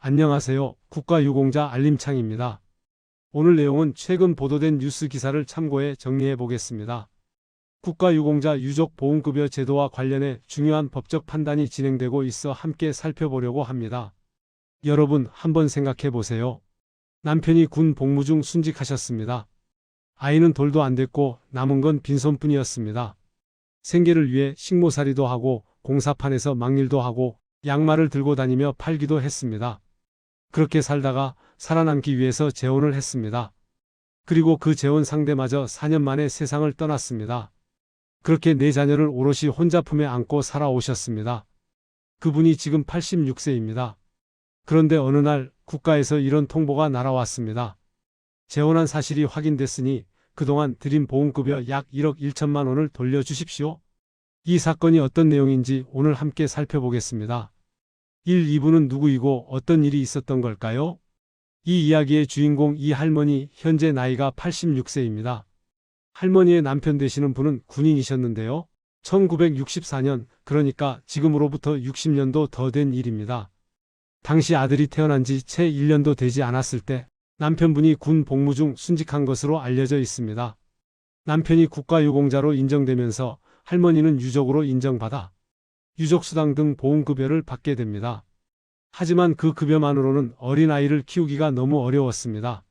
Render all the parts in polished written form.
안녕하세요. 국가유공자 알림창입니다. 오늘 내용은 최근 보도된 뉴스 기사를 참고해 정리해 보겠습니다. 국가유공자 유족보험급여 제도와 관련해 중요한 법적 판단이 진행되고 있어 함께 살펴보려고 합니다. 여러분 한번 생각해 보세요. 남편이 군 복무 중 순직하셨습니다. 아이는 돌도 안 됐고 남은 건 빈손뿐이었습니다. 생계를 위해 식모살이도 하고 공사판에서 막일도 하고 양말을 들고 다니며 팔기도 했습니다. 그렇게 살다가 살아남기 위해서 재혼을 했습니다. 그리고 그 재혼 상대마저 4년 만에 세상을 떠났습니다. 그렇게 4자녀를 오롯이 혼자 품에 안고 살아오셨습니다. 그분이 지금 86세입니다. 그런데 어느 날 국가에서 이런 통보가 날아왔습니다. 재혼한 사실이 확인됐으니 그동안 드린 보험급여 약 1억 1천만 원을 돌려주십시오. 이 사건이 어떤 내용인지 오늘 함께 살펴보겠습니다. 1, 2부는 누구이고 어떤 일이 있었던 걸까요? 이 이야기의 주인공 이 할머니, 현재 나이가 86세입니다. 할머니의 남편 되시는 분은 군인이셨는데요. 1964년, 그러니까 지금으로부터 60년도 더 된 일입니다. 당시 아들이 태어난 지 채 1년도 되지 않았을 때 남편분이 군 복무 중 순직한 것으로 알려져 있습니다. 남편이 국가유공자로 인정되면서 할머니는 유족으로 인정받아 유족수당 등 보험급여를 받게 됩니다. 하지만 그 급여만으로는 어린아이를 키우기가 너무 어려웠습니다.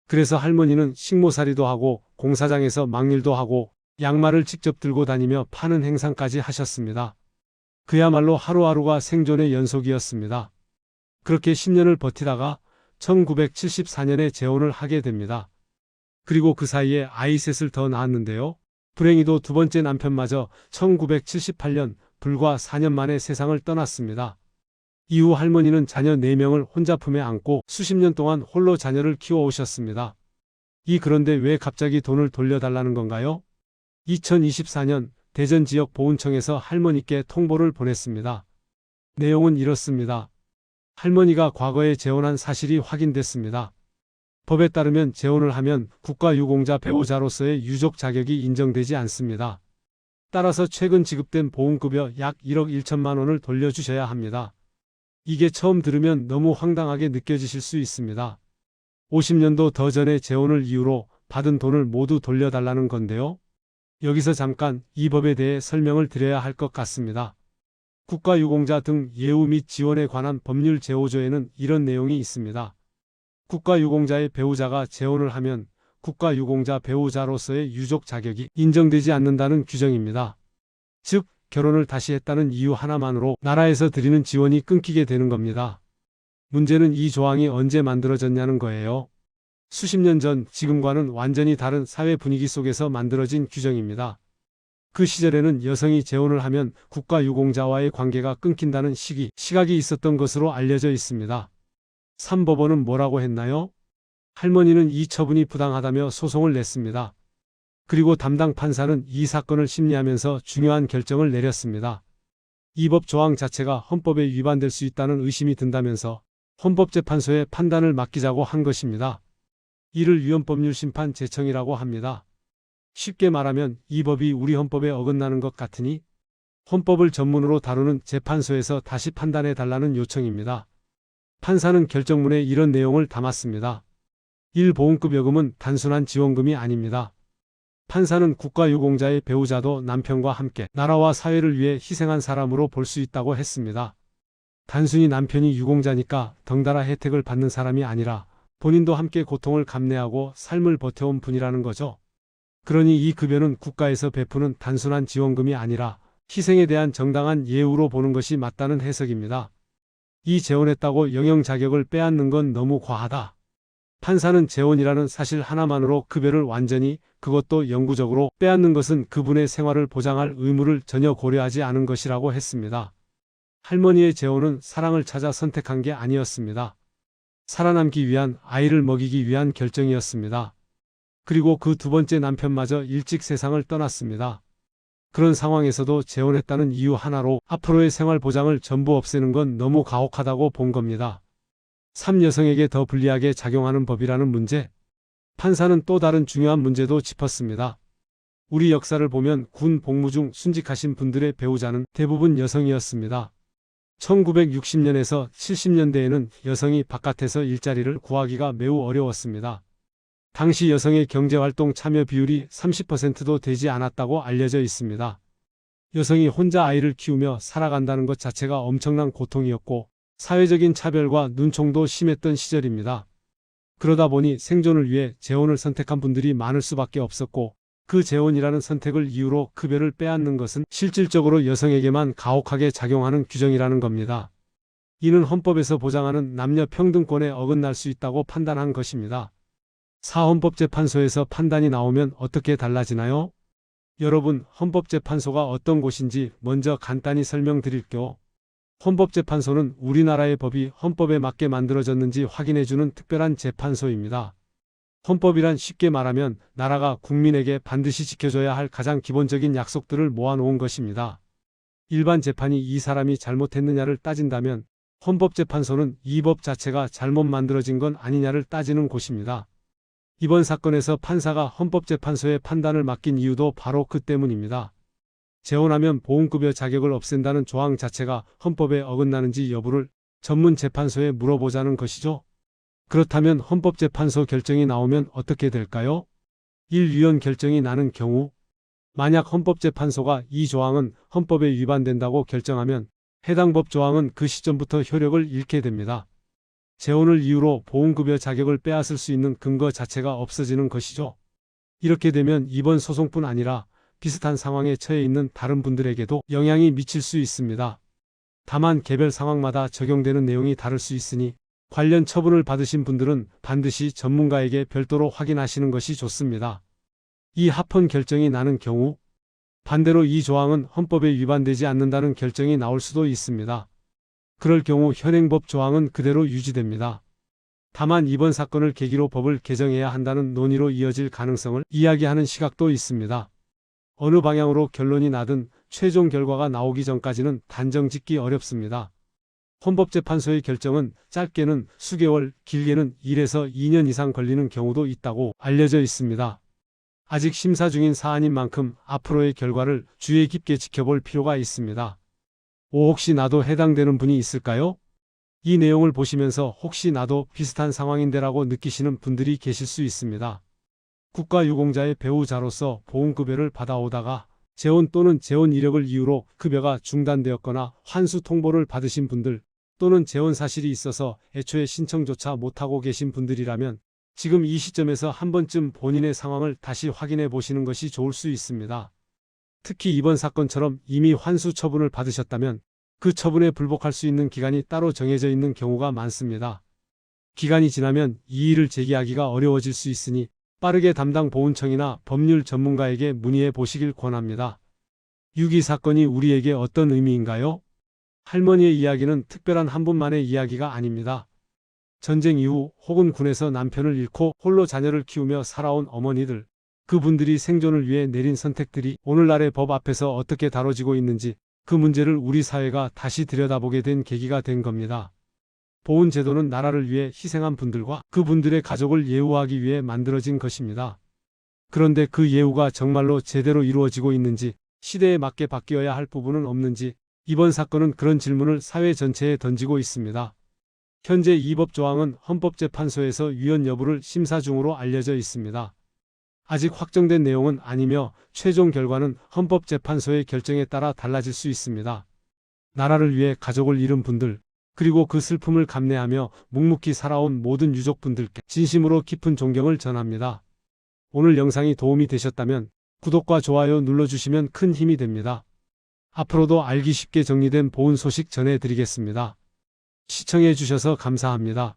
그래서 할머니는 식모살이도 하고 공사장에서 막일도 하고 양말을 직접 들고 다니며 파는 행상까지 하셨습니다. 그야말로 하루하루가 생존의 연속이었습니다. 그렇게 10년을 버티다가 1974년에 재혼을 하게 됩니다. 그리고 그 사이에 아이 셋을 더 낳았는데요. 불행히도 두 번째 남편마저 1978년 불과 4년 만에 세상을 떠났습니다. 이후 할머니는 자녀 4명을 혼자 품에 안고 수십 년 동안 홀로 자녀를 키워오셨습니다. 그런데 왜 갑자기 돈을 돌려달라는 건가요? 2024년 대전지역보훈청에서 할머니께 통보를 보냈습니다. 내용은 이렇습니다. 할머니가 과거에 재혼한 사실이 확인됐습니다. 법에 따르면 재혼을 하면 국가유공자 배우자로서의 유족 자격이 인정되지 않습니다. 따라서 최근 지급된 보험급여 약 1억 1천만 원을 돌려주셔야 합니다. 이게 처음 들으면 너무 황당하게 느껴지실 수 있습니다. 50년도 더 전에 재혼을 이유로 받은 돈을 모두 돌려달라는 건데요. 여기서 잠깐 이 법에 대해 설명을 드려야 할 것 같습니다. 국가유공자 등 예우 및 지원에 관한 법률 제5조에는 이런 내용이 있습니다. 국가유공자의 배우자가 재혼을 하면 국가유공자 배우자로서의 유족 자격이 인정되지 않는다는 규정입니다. 즉, 결혼을 다시 했다는 이유 하나만으로 나라에서 드리는 지원이 끊기게 되는 겁니다. 문제는 이 조항이 언제 만들어졌냐는 거예요. 수십 년 전 지금과는 완전히 다른 사회 분위기 속에서 만들어진 규정입니다. 그 시절에는 여성이 재혼을 하면 국가유공자와의 관계가 끊긴다는 시각이 있었던 것으로 알려져 있습니다. 3법원은 뭐라고 했나요? 할머니는 이 처분이 부당하다며 소송을 냈습니다. 그리고 담당 판사는 이 사건을 심리하면서 중요한 결정을 내렸습니다. 이 법 조항 자체가 헌법에 위반될 수 있다는 의심이 든다면서 헌법재판소에 판단을 맡기자고 한 것입니다. 이를 위헌법률심판 제청이라고 합니다. 쉽게 말하면 이 법이 우리 헌법에 어긋나는 것 같으니 헌법을 전문으로 다루는 재판소에서 다시 판단해 달라는 요청입니다. 판사는 결정문에 이런 내용을 담았습니다. 1. 보험급여금은 단순한 지원금이 아닙니다. 판사는 국가유공자의 배우자도 남편과 함께 나라와 사회를 위해 희생한 사람으로 볼 수 있다고 했습니다. 단순히 남편이 유공자니까 덩달아 혜택을 받는 사람이 아니라 본인도 함께 고통을 감내하고 삶을 버텨온 분이라는 거죠. 그러니 이 급여는 국가에서 베푸는 단순한 지원금이 아니라 희생에 대한 정당한 예우로 보는 것이 맞다는 해석입니다. 재혼했다고 영영 자격을 빼앗는 건 너무 과하다. 판사는 재혼이라는 사실 하나만으로 급여를 완전히, 그것도 영구적으로 빼앗는 것은 그분의 생활을 보장할 의무를 전혀 고려하지 않은 것이라고 했습니다. 할머니의 재혼은 사랑을 찾아 선택한 게 아니었습니다. 살아남기 위한, 아이를 먹이기 위한 결정이었습니다. 그리고 그 두 번째 남편마저 일찍 세상을 떠났습니다. 그런 상황에서도 재혼했다는 이유 하나로 앞으로의 생활 보장을 전부 없애는 건 너무 가혹하다고 본 겁니다. 3. 여성에게 더 불리하게 작용하는 법이라는 문제. 판사는 또 다른 중요한 문제도 짚었습니다. 우리 역사를 보면 군 복무 중 순직하신 분들의 배우자는 대부분 여성이었습니다. 1960년에서 70년대에는 여성이 바깥에서 일자리를 구하기가 매우 어려웠습니다. 당시 여성의 경제활동 참여 비율이 30%도 되지 않았다고 알려져 있습니다. 여성이 혼자 아이를 키우며 살아간다는 것 자체가 엄청난 고통이었고 사회적인 차별과 눈총도 심했던 시절입니다. 그러다 보니 생존을 위해 재혼을 선택한 분들이 많을 수밖에 없었고 그 재혼이라는 선택을 이유로 급여를 빼앗는 것은 실질적으로 여성에게만 가혹하게 작용하는 규정이라는 겁니다. 이는 헌법에서 보장하는 남녀 평등권에 어긋날 수 있다고 판단한 것입니다. 사헌법재판소에서 판단이 나오면 어떻게 달라지나요? 여러분, 헌법재판소가 어떤 곳인지 먼저 간단히 설명드릴게요. 헌법재판소는 우리나라의 법이 헌법에 맞게 만들어졌는지 확인해주는 특별한 재판소입니다. 헌법이란 쉽게 말하면 나라가 국민에게 반드시 지켜줘야 할 가장 기본적인 약속들을 모아놓은 것입니다. 일반 재판이 이 사람이 잘못했느냐를 따진다면 헌법재판소는 이 법 자체가 잘못 만들어진 건 아니냐를 따지는 곳입니다. 이번 사건에서 판사가 헌법재판소에 판단을 맡긴 이유도 바로 그 때문입니다. 재혼하면 보험급여 자격을 없앤다는 조항 자체가 헌법에 어긋나는지 여부를 전문 재판소에 물어보자는 것이죠. 그렇다면 헌법재판소 결정이 나오면 어떻게 될까요? 1위원 결정이 나는 경우, 만약 헌법재판소가 이 조항은 헌법에 위반된다고 결정하면 해당 법 조항은 그 시점부터 효력을 잃게 됩니다. 재혼을 이유로 보험급여 자격을 빼앗을 수 있는 근거 자체가 없어지는 것이죠. 이렇게 되면 이번 소송뿐 아니라 비슷한 상황에 처해 있는 다른 분들에게도 영향이 미칠 수 있습니다. 다만 개별 상황마다 적용되는 내용이 다를 수 있으니 관련 처분을 받으신 분들은 반드시 전문가에게 별도로 확인하시는 것이 좋습니다. 이 합헌 결정이 나는 경우, 반대로 이 조항은 헌법에 위반되지 않는다는 결정이 나올 수도 있습니다. 그럴 경우 현행법 조항은 그대로 유지됩니다. 다만 이번 사건을 계기로 법을 개정해야 한다는 논의로 이어질 가능성을 이야기하는 시각도 있습니다. 어느 방향으로 결론이 나든 최종 결과가 나오기 전까지는 단정 짓기 어렵습니다. 헌법재판소의 결정은 짧게는 수개월, 길게는 1에서 2년 이상 걸리는 경우도 있다고 알려져 있습니다. 아직 심사 중인 사안인 만큼 앞으로의 결과를 주의 깊게 지켜볼 필요가 있습니다. 혹시 나도 해당되는 분이 있을까요? 이 내용을 보시면서 혹시 나도 비슷한 상황인데라고 느끼시는 분들이 계실 수 있습니다. 국가유공자의 배우자로서 보험급여를 받아오다가 재혼 또는 재혼 이력을 이유로 급여가 중단되었거나 환수 통보를 받으신 분들 또는 재혼 사실이 있어서 애초에 신청조차 못하고 계신 분들이라면 지금 이 시점에서 한 번쯤 본인의 상황을 다시 확인해 보시는 것이 좋을 수 있습니다. 특히 이번 사건처럼 이미 환수 처분을 받으셨다면 그 처분에 불복할 수 있는 기간이 따로 정해져 있는 경우가 많습니다. 기간이 지나면 이의를 제기하기가 어려워질 수 있으니 빠르게 담당 보훈청이나 법률 전문가에게 문의해 보시길 권합니다. 6.2 사건이 우리에게 어떤 의미인가요? 할머니의 이야기는 특별한 한 분만의 이야기가 아닙니다. 전쟁 이후 혹은 군에서 남편을 잃고 홀로 자녀를 키우며 살아온 어머니들, 그분들이 생존을 위해 내린 선택들이 오늘날의 법 앞에서 어떻게 다뤄지고 있는지 그 문제를 우리 사회가 다시 들여다보게 된 계기가 된 겁니다. 보훈제도는 나라를 위해 희생한 분들과 그분들의 가족을 예우하기 위해 만들어진 것입니다. 그런데 그 예우가 정말로 제대로 이루어지고 있는지, 시대에 맞게 바뀌어야 할 부분은 없는지 이번 사건은 그런 질문을 사회 전체에 던지고 있습니다. 현재 이 법 조항은 헌법재판소에서 위헌 여부를 심사 중으로 알려져 있습니다. 아직 확정된 내용은 아니며 최종 결과는 헌법재판소의 결정에 따라 달라질 수 있습니다. 나라를 위해 가족을 잃은 분들, 그리고 그 슬픔을 감내하며 묵묵히 살아온 모든 유족분들께 진심으로 깊은 존경을 전합니다. 오늘 영상이 도움이 되셨다면 구독과 좋아요 눌러주시면 큰 힘이 됩니다. 앞으로도 알기 쉽게 정리된 보훈 소식 전해드리겠습니다. 시청해 주셔서 감사합니다.